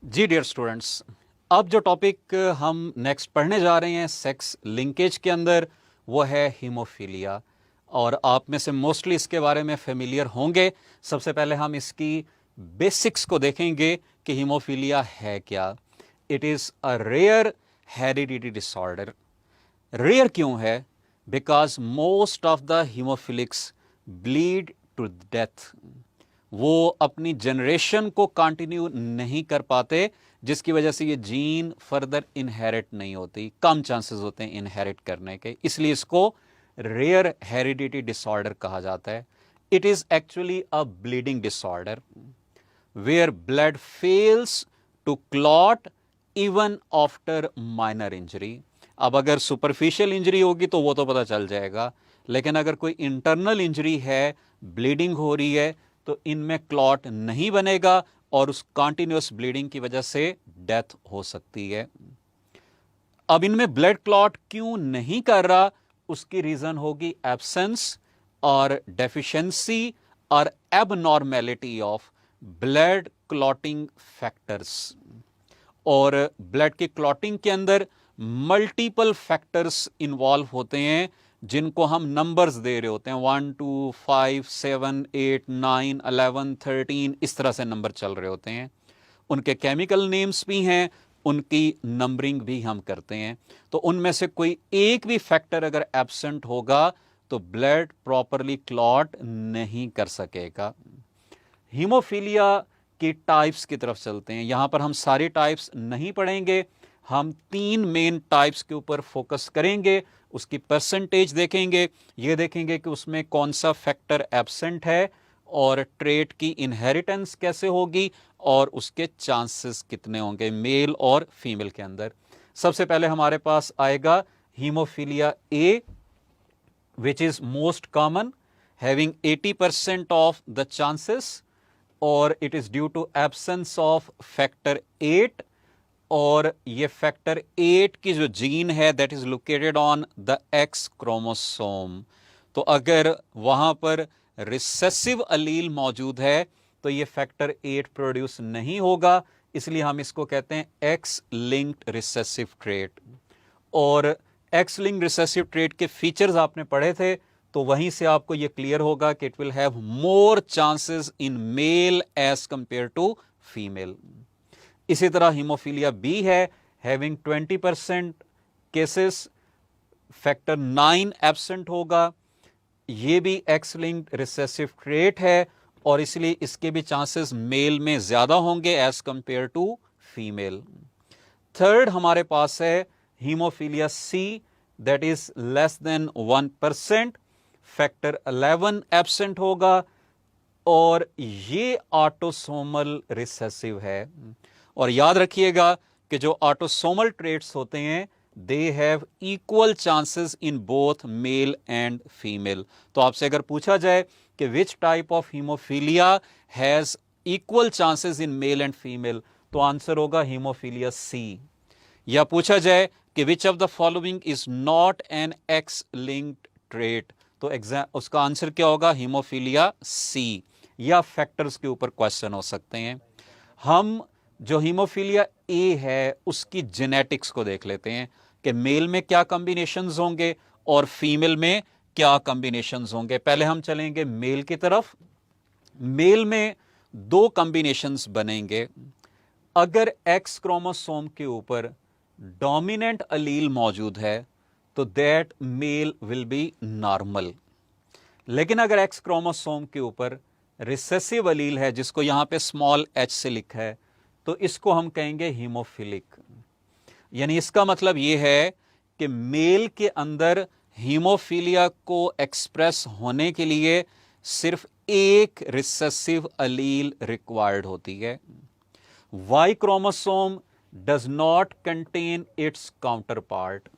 जी dear students, अब जो topic हम नेक्स्ट पढ़ने जा रहे हैं सेक्स लिंकेज के अंदर वो है हीमोफीलिया। और आप में से मोस्टली इसके बारे में फेमिलियर होंगे। सबसे पहले हम इसकी बेसिक्स को देखेंगे कि हीमोफीलिया है क्या। It is a rare heredity disorder. Rare क्यों है? Because most of the haemophiliacs bleed to death. वो अपनी जनरेशन को कंटिन्यू नहीं कर पाते, जिसकी वजह से ये जीन फर्दर इनहेरिट नहीं होती, कम चांसेस होते हैं इनहेरिट करने के, इसलिए इसको रेयर हेरिडिटी डिसऑर्डर कहा जाता है। It is actually a bleeding disorder where blood fails to clot even after minor injury. अब अगर सुपरफिशियल इंजरी होगी तो वो तो पता चल जाएगा, लेकिन अगर कोई इंटरनल इंजरी है, ब्लीडिंग हो रही है, तो इनमें क्लॉट नहीं बनेगा और उस कॉन्टिन्यूस ब्लीडिंग की वजह से डेथ हो सकती है। अब इनमें ब्लड क्लॉट क्यों नहीं कर रहा, उसकी रीजन होगी एब्सेंस और डेफिशिएंसी और abnormality of blood clotting factors. और ब्लड की क्लॉटिंग के अंदर मल्टीपल फैक्टर्स इन्वॉल्व होते हैं, जिनको हम नंबर्स दे रहे होते हैं, 1 2 5 7 8 9 11 13, इस तरह से नंबर चल रहे होते हैं। उनके केमिकल नेम्स भी हैं, उनकी नंबरिंग भी हम करते हैं। तो उनमें से कोई एक भी फैक्टर अगर एब्सेंट होगा तो ब्लड प्रॉपरली क्लॉट नहीं कर सकेगा। हीमोफीलिया की टाइप्स की तरफ चलते हैं। यहां पर हम सारी टाइप्स नहीं पढ़ेंगे, हम 3 मेन टाइप्स के ऊपर फोकस करेंगे। उसकी परसेंटेज देखेंगे, ये देखेंगे कि उसमें कौन सा फैक्टर एब्सेंट है और ट्रेट की इनहेरिटेंस कैसे होगी और उसके चांसेस कितने होंगे मेल और फीमेल के अंदर। सबसे पहले हमारे पास आएगा haemophilia A, which is most common, having 80% of the chances, और it is due to absence of factor 8। और ये फैक्टर 8 की जो जीन है that is located on the X chromosome. तो अगर वहां पर रिसेसिव अलील मौजूद है तो ये फैक्टर 8 प्रोड्यूस नहीं होगा, इसलिए हम इसको कहते हैं एक्स लिंक्ड रिसेसिव ट्रेट। और एक्स लिंक्ड रिसेसिव ट्रेट के फीचर्स आपने पढ़े थे, तो वहीं से आपको यह क्लियर होगा कि it will have more chances in male as compare to female. इसी तरह हीमोफीलिया बी है, हैविंग 20% केसेस, फैक्टर 9 एब्सेंट होगा। ये भी एक्स लिंक्ड रिसेसिव ट्रेट है और इसलिए इसके भी चांसेस मेल में ज्यादा होंगे as compare to female. Third हमारे पास है haemophilia C, that is less than 1%, factor 11 absent होगा और ये ऑटोसोमल रिसेसिव है। और याद रखिएगा कि जो ऑटोसोमल ट्रेट्स होते हैं they have equal chances in both male and female. तो आपसे अगर पूछा जाए कि which type of haemophilia has equal chances in male and female, तो आंसर होगा हीमोफीलिया सी। या पूछा जाए कि which of the following is not an x linked trait, तो उसका आंसर क्या होगा? हीमोफीलिया सी। या फैक्टर्स के ऊपर क्वेश्चन हो सकते हैं। हम जो हीमोफीलिया ए है उसकी जेनेटिक्स को देख लेते हैं कि मेल में क्या कॉम्बिनेशंस होंगे और फीमेल में क्या कॉम्बिनेशंस होंगे। पहले हम चलेंगे मेल की तरफ। मेल में 2 कॉम्बिनेशंस बनेंगे। अगर एक्स क्रोमोसोम के ऊपर डोमिनेंट अलील मौजूद है तो that male will be normal. लेकिन अगर एक्स क्रोमोसोम के ऊपर रिसेसिव अलील है, जिसको यहां पे स्मॉल एच से लिखा है, तो इसको हम कहेंगे हीमोफिलिक। यानी इसका मतलब यह है कि मेल के अंदर हीमोफीलिया को एक्सप्रेस होने के लिए सिर्फ एक रिसेसिव अलील रिक्वायर्ड होती है। Y chromosome does not contain its counterpart.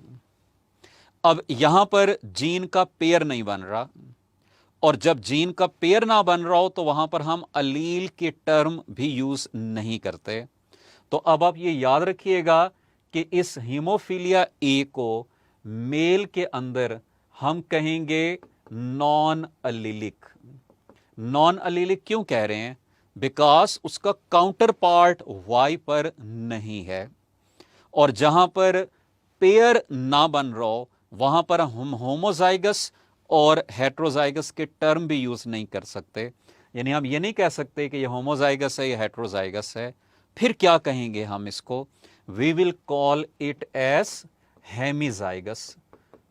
अब यहां पर जीन का पेयर नहीं बन रहा, और जब जीन का पेयर ना बन रहा हो तो वहां पर हम अलील की टर्म भी यूज नहीं करते। तो अब आप ये याद रखिएगा कि इस हीमोफीलिया ए को मेल के अंदर हम कहेंगे नॉन अलीलिक। नॉन अलीलिक क्यों कह रहे हैं? बिकॉज उसका काउंटर पार्ट वाई पर नहीं है। और जहां पर पेयर ना बन रहा हो वहां पर हम होमोजाइगस और हेट्रोजाइगस के टर्म भी यूज नहीं कर सकते। यानी हम ये नहीं कह सकते कि ये होमोजाइगस है या हेट्रोजाइगस है। फिर क्या कहेंगे हम इसको? We will call it as hemizygous.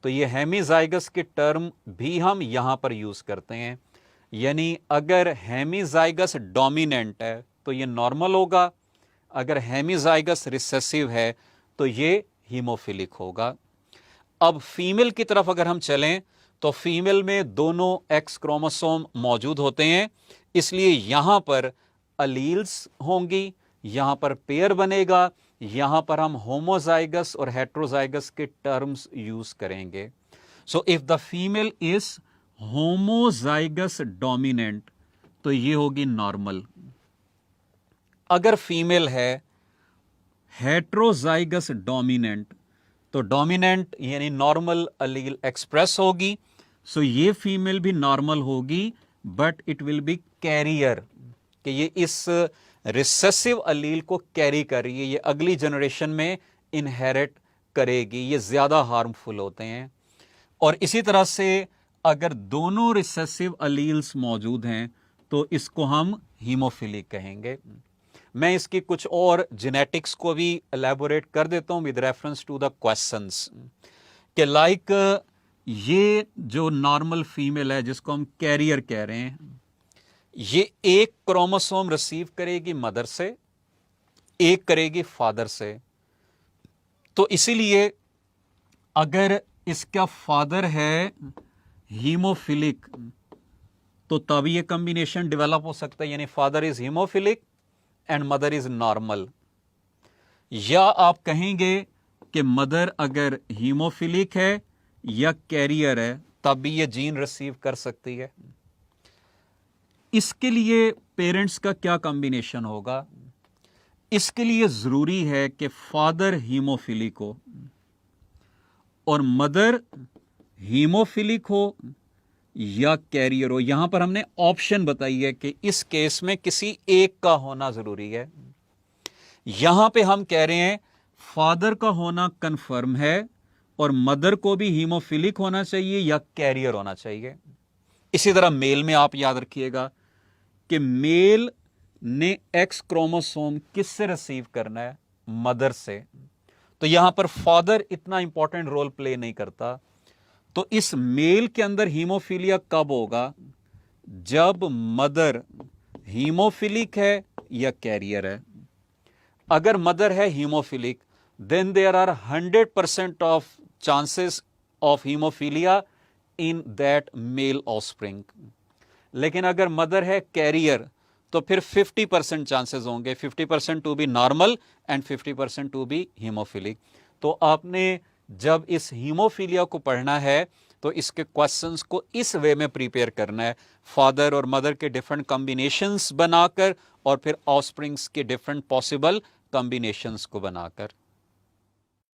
तो ये हेमीजाइगस के टर्म भी हम यहां पर यूज करते हैं। यानी अगर हेमीजाइगस डोमिनेंट है तो ये नॉर्मल होगा, अगर हेमीजाइगस रिसेसिव है तो ये हीमोफिलिक होगा। अब फीमेल की तरफ अगर हम चलें तो फीमेल में दोनों एक्स क्रोमोसोम मौजूद होते हैं, इसलिए यहां पर अलील्स होंगी, यहां पर पेयर बनेगा, यहां पर हम होमोजाइगस और हेट्रोजाइगस के टर्म्स यूज करेंगे। So if the female is homozygous dominant तो ये होगी नॉर्मल। अगर फीमेल है हेट्रोजाइगस डोमिनेंट तो डोमिनेंट यानी नॉर्मल अलील एक्सप्रेस होगी, सो ये फीमेल भी नॉर्मल होगी, but it will be carrier, कि ये इस रिसेसिव अलील को कैरी कर रही है, ये अगली जनरेशन में इनहेरिट करेगी, ये ज्यादा हार्मफुल होते हैं। और इसी तरह से अगर दोनों रिसेसिव अलील्स मौजूद हैं तो इसको हम हीमोफिलिक कहेंगे। मैं इसकी कुछ और जेनेटिक्स को भी एलैबोरेट कर देता हूं with reference to the questions, कि लाइक ये जो नॉर्मल फीमेल है जिसको हम कैरियर कह रहे हैं, ये एक क्रोमोसोम रिसीव करेगी मदर से, एक करेगी फादर से। तो इसीलिए अगर इसका फादर है हीमोफिलिक तो तब ये कॉम्बिनेशन डेवलप हो सकता है, यानी father is haemophilic and mother is normal. या आप कहेंगे कि मदर अगर हीमोफिलिक है या कैरियर है तब भी ये जीन रिसीव कर सकती है। इसके लिए पेरेंट्स का क्या कॉम्बिनेशन होगा? इसके लिए जरूरी है कि फादर हीमोफिलिक हो और मदर हीमोफिलिक हो या कैरियर हो। यहां पर हमने ऑप्शन बताई है कि इस केस में किसी एक का होना जरूरी है। यहां पे हम कह रहे हैं फादर का होना कंफर्म है और मदर को भी हीमोफिलिक होना चाहिए या कैरियर होना चाहिए। इसी तरह मेल में आप याद रखिएगा कि मेल ने एक्स क्रोमोसोम किससे रिसीव करना है? मदर से। तो यहां पर फादर इतना इंपॉर्टेंट रोल प्ले नहीं करता। तो इस मेल के अंदर हीमोफीलिया कब होगा? जब मदर हीमोफिलिक है या कैरियर है। अगर मदर है haemophilic then there are 100% of chances of haemophilia in that male offspring. लेकिन अगर मदर है कैरियर तो फिर 50% चांसेस होंगे, 50% to be normal and 50% to be haemophilic. तो आपने जब इस हीमोफीलिया को पढ़ना है तो इसके क्वेश्चंस को इस वे में प्रिपेयर करना है, फादर और मदर के डिफरेंट कॉम्बिनेशंस बनाकर और फिर ऑफस्प्रिंग्स के डिफरेंट पॉसिबल कॉम्बिनेशंस को बनाकर।